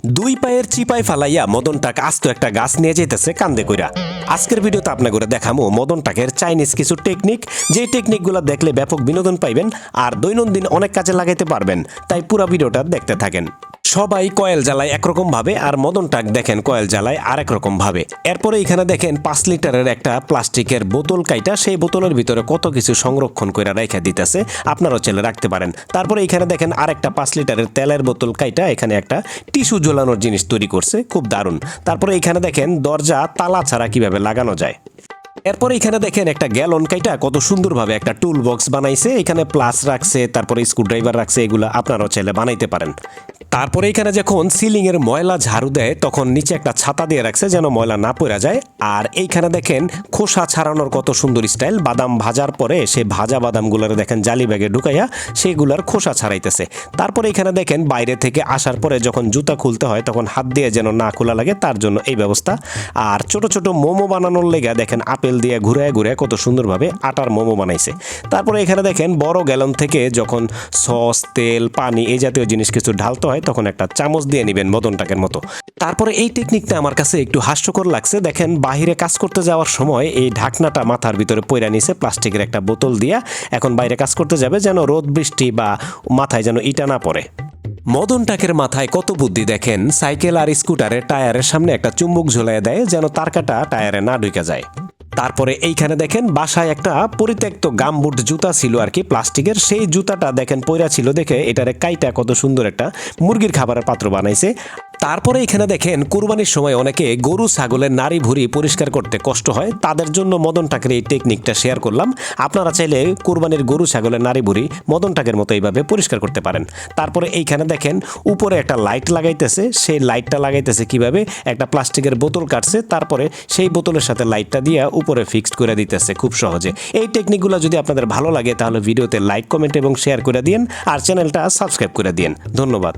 দুই পায়ের চিপায় ফালাইয়া মদন টাক আস্ত একটা গাছ নিয়ে যেতেছে কান্দে কইরা। আজকের ভিডিওতে আপনাকে দেখামো মদন টাকের চাইনিজ কিছু টেকনিক, যে টেকনিকগুলো দেখলে ব্যাপক বিনোদন পাইবেন আর দৈনন্দিন অনেক কাজে লাগাইতে পারবেন। তাই পুরো ভিডিওটা দেখতে থাকেন। সবাই কয়েল জ্বালায় একরকম ভাবে আর মদন টাক দেখেন কয়েল জ্বালায় আরেক রকম ভাবে। এরপরে এখানে দেখেন 5 লিটারের একটা প্লাস্টিকের বোতল কাইটা সেই বোতলের ভিতরে কত কিছু সংরক্ষণ করে রেখে দিতেছে, আপনারাও চেলে রাখতে পারেন। তারপরে এখানে দেখেন আরেকটা 5 লিটারের তেলের বোতল কাইটা এখানে একটা টিস্যু ঝোলানোর জিনিস তৈরি করছে, খুব দারুণ। তারপরে এখানে দেখেন দরজা তালা ছাড়া কিভাবে লাগানো যায়। এরপরে এখানে দেখেন একটা গ্যালন কাইটা কত সুন্দরভাবে একটা টুল বক্স বানাইছে, এখানে প্লাস রাখছে, তারপরে স্ক্রুড্রাইভার রাখছে, এগুলো আপনারাও চাইলে বানাইতে পারেন। তারপরে এখানে যখন সিলিং এর ময়লা ঝাড়ু দেয় তখন নিচে একটা ছাতা দিয়ে রাখছে যেন ময়লা না পড়ে যায়। আর এইখানে দেখেন খোসা ছাড়ানোর কত সুন্দর স্টাইল, বাদাম ভাজার পরে সে ভাজা বাদামগুলোর দেখেন জালি ব্যাগে ঢুকাইয়া সেগুলার খোসা ছাড়াইতেছে। তারপরে এখানে দেখেন বাইরে থেকে আসার পরে যখন জুতা খুলতে হয় তখন হাত দিয়ে যেন না খোলা লাগে তার জন্য এই ব্যবস্থা। আর ছোট ছোট মোমো বানানোর লেগে দেখেন আপেল দিয়ে ঘুরে ঘুরে কত সুন্দরভাবে আটার মোমো বানাইছে। তারপরে এখানে দেখেন বড় গ্যালন থেকে যখন সস, তেল, পানি এই জাতীয় জিনিস কিছু ঢালতে হয় তখন একটা চামচ দিয়ে নেবেন মদন টাকের মতো। তারপরে এই টেকনিকটা আমার কাছে একটু হাস্যকর লাগছে। দেখেন বাহিরে কাজ করতে যাওয়ার সময় এই ঢাকনাটা মাথার ভিতরে পইরা নিছে প্লাস্টিকের একটা বোতল দিয়া, এখন বাইরে কাজ করতে যাবে যেন রোদ বৃষ্টি বা মাথায় যেন ইটা না পড়ে। মদন টাকের মাথায় কত বুদ্ধি দেখেন, সাইকেল আর স্কুটারের টায়ারের সামনে একটা চুম্বক ঝুলাইয়া দেয় যেন তার কাটা টায়ারে না ঢুকে যায়। তারপরে এইখানে দেখেন বাসায় একটা পরিত্যক্ত গামবুট জুতা ছিল আর কি প্লাস্টিকের, সেই জুতাটা দেখেন পয়রা ছিল দেখে এটারে কাইটা কত সুন্দর একটা মুরগির খাবারের পাত্র বানাইছে। তারপরে এখানে দেখেন কুরবানির সময় অনেকে গরু ছাগলের নাড়ি ভুঁড়ি পরিষ্কার করতে কষ্ট হয়, তাদের জন্য মদন টাকের এই টেকনিকটা শেয়ার করলাম। আপনারা চাইলে কুরবানির গরু ছাগলের নাড়ি ভুঁড়ি মদন টাকের মতো এইভাবে পরিষ্কার করতে পারেন। তারপরে এইখানে দেখেন উপরে একটা লাইট লাগাইতেছে, সেই লাইটটা লাগাইতেছে কিভাবে, একটা প্লাস্টিকের বোতল কাটছে, তারপরে সেই বোতলের সাথে লাইটটা দিয়ে উপরে ফিক্সড করে দিতেছে খুব সহজে। এই টেকনিকগুলো যদি আপনাদের ভালো লাগে তাহলে ভিডিওতে লাইক, কমেন্ট এবং শেয়ার করে দিন আর চ্যানেলটা সাবস্ক্রাইব করে দিন। ধন্যবাদ।